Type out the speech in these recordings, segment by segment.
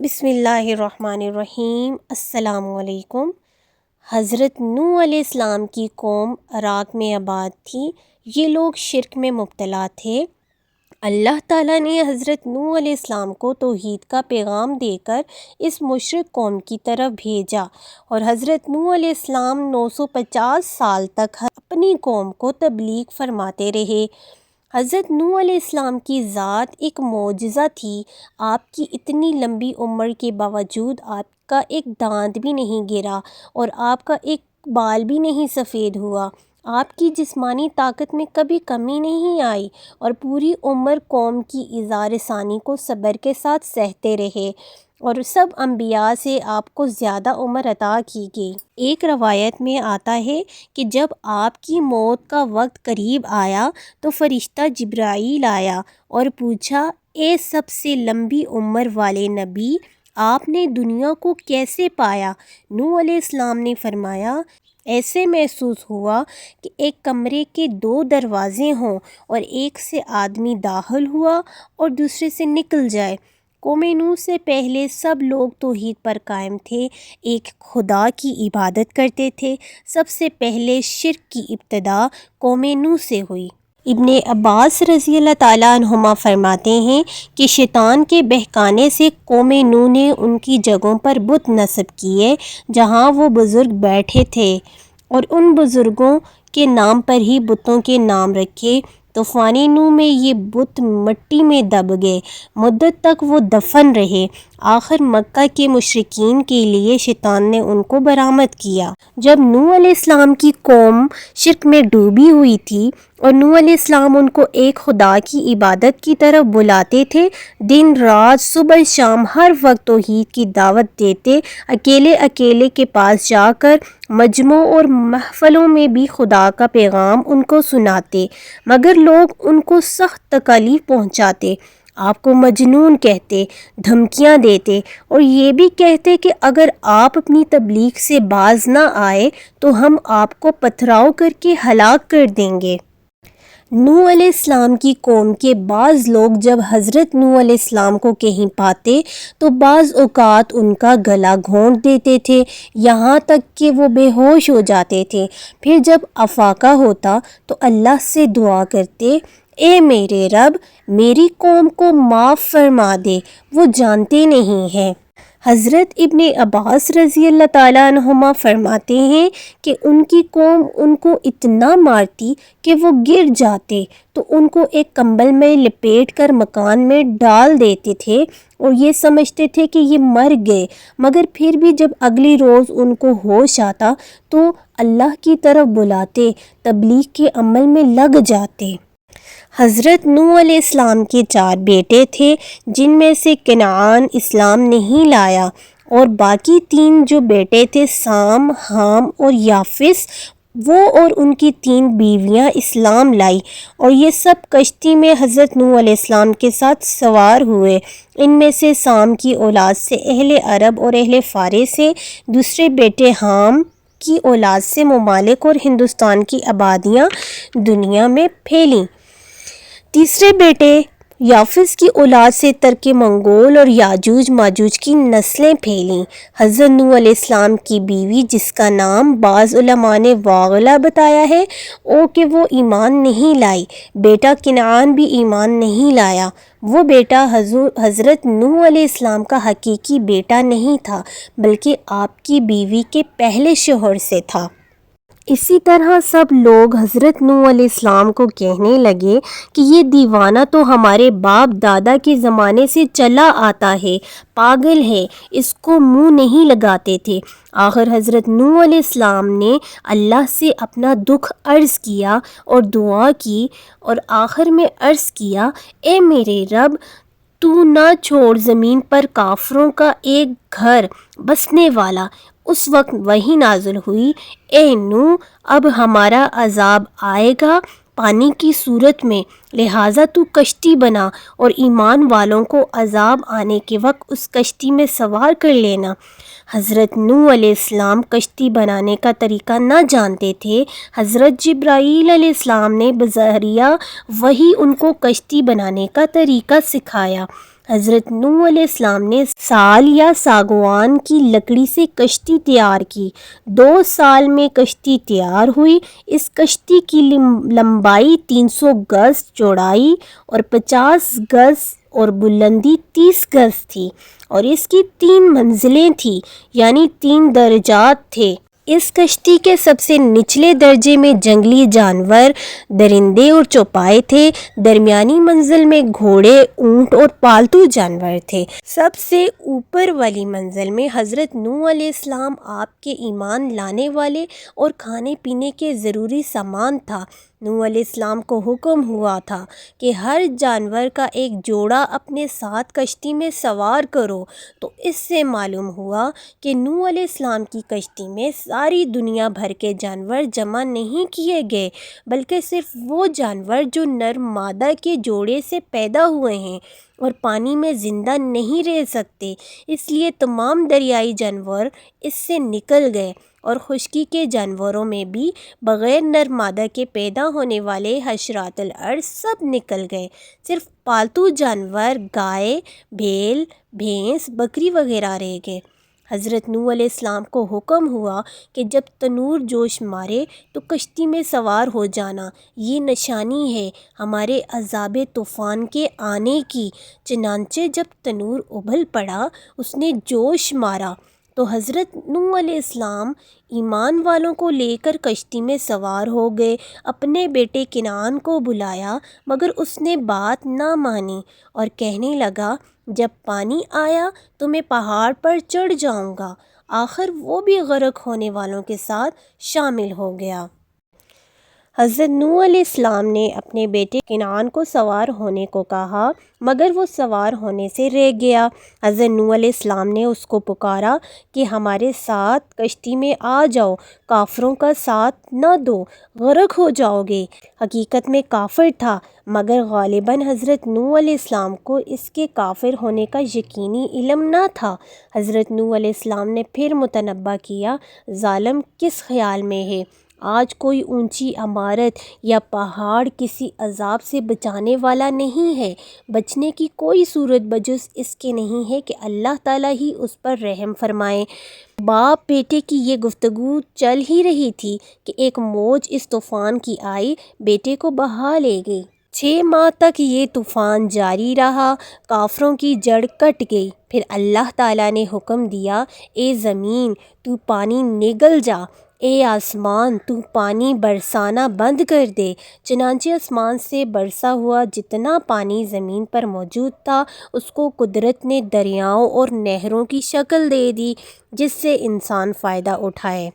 بسم اللہ الرحمن الرحیم۔ السلام علیکم۔ حضرت نوح علیہ السلام کی قوم عراق میں آباد تھی۔ یہ لوگ شرک میں مبتلا تھے۔ اللہ تعالیٰ نے حضرت نوح علیہ السلام کو توحید کا پیغام دے کر اس مشرک قوم کی طرف بھیجا، اور حضرت نوح علیہ السلام 950 سال تک اپنی قوم کو تبلیغ فرماتے رہے۔ حضرت نوح علیہ السلام کی ذات ایک معجزہ تھی۔ آپ کی اتنی لمبی عمر کے باوجود آپ کا ایک دانت بھی نہیں گرا اور آپ کا ایک بال بھی نہیں سفید ہوا۔ آپ کی جسمانی طاقت میں کبھی کمی نہیں آئی اور پوری عمر قوم کی ایذا رسانی کو صبر کے ساتھ سہتے رہے، اور سب انبیاء سے آپ کو زیادہ عمر عطا کی گئی۔ ایک روایت میں آتا ہے کہ جب آپ کی موت کا وقت قریب آیا تو فرشتہ جبرائیل آیا اور پوچھا، اے سب سے لمبی عمر والے نبی، آپ نے دنیا کو کیسے پایا؟ نوح علیہ السلام نے فرمایا، ایسے محسوس ہوا کہ ایک کمرے کے 2 دروازے ہوں اور ایک سے آدمی داخل ہوا اور دوسرے سے نکل جائے۔ قوم نوح سے پہلے سب لوگ توحید پر قائم تھے، ایک خدا کی عبادت کرتے تھے۔ سب سے پہلے شرک کی ابتدا قوم نوح سے ہوئی۔ ابن عباس رضی اللہ تعالیٰ عنہما فرماتے ہیں کہ شیطان کے بہکانے سے قوم نوح نے ان کی جگہوں پر بت نصب کیے جہاں وہ بزرگ بیٹھے تھے، اور ان بزرگوں کے نام پر ہی بتوں کے نام رکھے۔ طوفان نوح میں یہ بت مٹی میں دب گئے، مدت تک وہ دفن رہے۔ آخر مکہ کے مشرکین کے لیے شیطان نے ان کو برآمد کیا۔ جب نوح علیہ السلام کی قوم شرک میں ڈوبی ہوئی تھی اور نوح علیہ السلام ان کو ایک خدا کی عبادت کی طرف بلاتے تھے، دن رات صبح شام ہر وقت توحید کی دعوت دیتے، اکیلے اکیلے کے پاس جا کر مجمعوں اور محفلوں میں بھی خدا کا پیغام ان کو سناتے، مگر لوگ ان کو سخت تکالیف پہنچاتے، آپ کو مجنون کہتے، دھمکیاں دیتے اور یہ بھی کہتے کہ اگر آپ اپنی تبلیغ سے باز نہ آئے تو ہم آپ کو پتھراؤ کر کے ہلاک کر دیں گے۔ نوح علیہ السلام کی قوم کے بعض لوگ جب حضرت نوح علیہ السلام کو کہیں پاتے تو بعض اوقات ان کا گلا گھونٹ دیتے تھے، یہاں تک کہ وہ بے ہوش ہو جاتے تھے۔ پھر جب افاقہ ہوتا تو اللہ سے دعا کرتے، اے میرے رب، میری قوم کو معاف فرما دے، وہ جانتے نہیں ہیں۔ حضرت ابن عباس رضی اللہ تعالیٰ عنہما فرماتے ہیں کہ ان کی قوم ان کو اتنا مارتی کہ وہ گر جاتے تو ان کو ایک کمبل میں لپیٹ کر مکان میں ڈال دیتے تھے اور یہ سمجھتے تھے کہ یہ مر گئے، مگر پھر بھی جب اگلی روز ان کو ہوش آتا تو اللہ کی طرف بلاتے، تبلیغ کے عمل میں لگ جاتے۔ حضرت نوح علیہ السلام کے 4 بیٹے تھے، جن میں سے کنعان اسلام نہیں لایا، اور باقی 3 جو بیٹے تھے سام، حام اور یافس، وہ اور ان کی 3 بیویاں اسلام لائی، اور یہ سب کشتی میں حضرت نوح علیہ السلام کے ساتھ سوار ہوئے۔ ان میں سے سام کی اولاد سے اہل عرب اور اہل فارس سے، دوسرے بیٹے حام کی اولاد سے ممالک اور ہندوستان کی آبادیاں دنیا میں پھیلیں۔ تیسرے بیٹے یافس کی اولاد سے ترک منگول اور یاجوج ماجوج کی نسلیں پھیلیں۔ حضرت نوح علیہ السلام کی بیوی، جس کا نام بعض علماء نے واغلہ بتایا ہے، کہ وہ ایمان نہیں لائی۔ بیٹا کنعان بھی ایمان نہیں لایا۔ وہ بیٹا حضرت نوح علیہ السلام کا حقیقی بیٹا نہیں تھا، بلکہ آپ کی بیوی کے پہلے شوہر سے تھا۔ اسی طرح سب لوگ حضرت نوح علیہ السلام کو کہنے لگے کہ یہ دیوانہ تو ہمارے باپ دادا کے زمانے سے چلا آتا ہے، پاگل ہے، اس کو منہ نہیں لگاتے تھے۔ آخر حضرت نوح علیہ السلام نے اللہ سے اپنا دکھ عرض کیا اور دعا کی، اور آخر میں عرض کیا، اے میرے رب، تو نہ چھوڑ زمین پر کافروں کا ایک گھر بسنے والا۔ اس وقت وحی نازل ہوئی، اے نوح، اب ہمارا عذاب آئے گا پانی کی صورت میں، لہٰذا تو کشتی بنا اور ایمان والوں کو عذاب آنے کے وقت اس کشتی میں سوار کر لینا۔ حضرت نوح علیہ السلام کشتی بنانے کا طریقہ نہ جانتے تھے۔ حضرت جبرائیل علیہ السلام نے بذریعہ وحی ان کو کشتی بنانے کا طریقہ سکھایا۔ حضرت نوح علیہ السلام نے سال یا ساگوان کی لکڑی سے کشتی تیار کی۔ 2 سال میں کشتی تیار ہوئی۔ اس کشتی کی لمبائی 300 گز، چوڑائی اور 50 گز اور بلندی 30 گز تھی، اور اس کی 3 منزلیں تھیں، یعنی 3 درجات تھے۔ اس کشتی کے سب سے نچلے درجے میں جنگلی جانور، درندے اور چوپائے تھے۔ درمیانی منزل میں گھوڑے، اونٹ اور پالتو جانور تھے۔ سب سے اوپر والی منزل میں حضرت نوح علیہ السلام، آپ کے ایمان لانے والے اور کھانے پینے کے ضروری سامان تھا۔ نوح علیہ السلام کو حکم ہوا تھا کہ ہر جانور کا ایک جوڑا اپنے ساتھ کشتی میں سوار کرو، تو اس سے معلوم ہوا کہ نوح علیہ السلام کی کشتی میں ساری دنیا بھر کے جانور جمع نہیں کیے گئے، بلکہ صرف وہ جانور جو نر مادہ کے جوڑے سے پیدا ہوئے ہیں اور پانی میں زندہ نہیں رہ سکتے، اس لیے تمام دریائی جانور اس سے نکل گئے، اور خشکی کے جانوروں میں بھی بغیر نر مادہ کے پیدا ہونے والے حشرات الارض سب نکل گئے۔ صرف پالتو جانور گائے، بھیڑ، بھینس، بکری وغیرہ رہ گئے۔ حضرت نوح علیہ السلام کو حکم ہوا کہ جب تنور جوش مارے تو کشتی میں سوار ہو جانا، یہ نشانی ہے ہمارے عذاب طوفان کے آنے کی۔ چنانچہ جب تنور ابل پڑا، اس نے جوش مارا، تو حضرت نوح علیہ السلام ایمان والوں کو لے کر کشتی میں سوار ہو گئے۔ اپنے بیٹے کنعان کو بلایا، مگر اس نے بات نہ مانی اور کہنے لگا، جب پانی آیا تو میں پہاڑ پر چڑھ جاؤں گا۔ آخر وہ بھی غرق ہونے والوں کے ساتھ شامل ہو گیا۔ حضرت نوح علیہ السلام نے اپنے بیٹے کنعان کو سوار ہونے کو کہا، مگر وہ سوار ہونے سے رہ گیا۔ حضرت نوح علیہ السلام نے اس کو پکارا کہ ہمارے ساتھ کشتی میں آ جاؤ، کافروں کا ساتھ نہ دو، غرق ہو جاؤ گے۔ حقیقت میں کافر تھا، مگر غالباً حضرت نوح علیہ السلام کو اس کے کافر ہونے کا یقینی علم نہ تھا۔ حضرت نوح علیہ السلام نے پھر متنبہ کیا، ظالم کس خیال میں ہے؟ آج کوئی اونچی عمارت یا پہاڑ کسی عذاب سے بچانے والا نہیں ہے۔ بچنے کی کوئی صورت بجز اس کے نہیں ہے کہ اللہ تعالیٰ ہی اس پر رحم فرمائے۔ باپ بیٹے کی یہ گفتگو چل ہی رہی تھی کہ ایک موج اس طوفان کی آئی، بیٹے کو بہا لے گئی۔ 6 ماہ تک یہ طوفان جاری رہا، کافروں کی جڑ کٹ گئی۔ پھر اللہ تعالیٰ نے حکم دیا، اے زمین تو پانی نگل جا، اے آسمان تو پانی برسانا بند کر دے۔ چنانچہ آسمان سے برسا ہوا جتنا پانی زمین پر موجود تھا، اس کو قدرت نے دریاؤں اور نہروں کی شکل دے دی، جس سے انسان فائدہ اٹھائے۔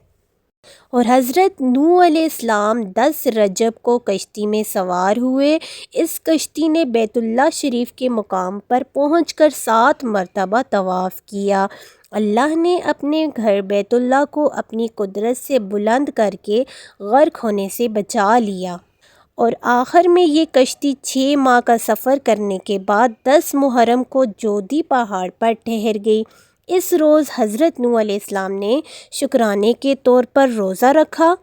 اور حضرت نوح علیہ السلام 10 رجب کو کشتی میں سوار ہوئے۔ اس کشتی نے بیت اللہ شریف کے مقام پر پہنچ کر 7 مرتبہ طواف کیا۔ اللہ نے اپنے گھر بیت اللہ کو اپنی قدرت سے بلند کر کے غرق ہونے سے بچا لیا، اور آخر میں یہ کشتی 6 ماہ کا سفر کرنے کے بعد 10 محرم کو جودی پہاڑ پر ٹھہر گئی۔ اس روز حضرت نوح علیہ السلام نے شکرانے کے طور پر روزہ رکھا،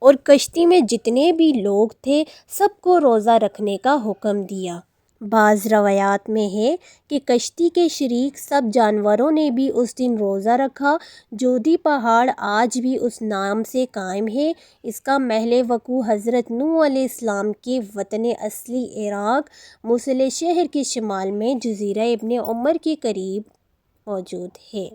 اور کشتی میں جتنے بھی لوگ تھے سب کو روزہ رکھنے کا حکم دیا۔ بعض روایات میں ہے کہ کشتی کے شریک سب جانوروں نے بھی اس دن روزہ رکھا۔ جودی پہاڑ آج بھی اس نام سے قائم ہے۔ اس کا محل وقوع حضرت نوح علیہ السلام کے وطن اصلی عراق، موصل شہر کے شمال میں جزیرہ ابن عمر کے قریب موجود ہے۔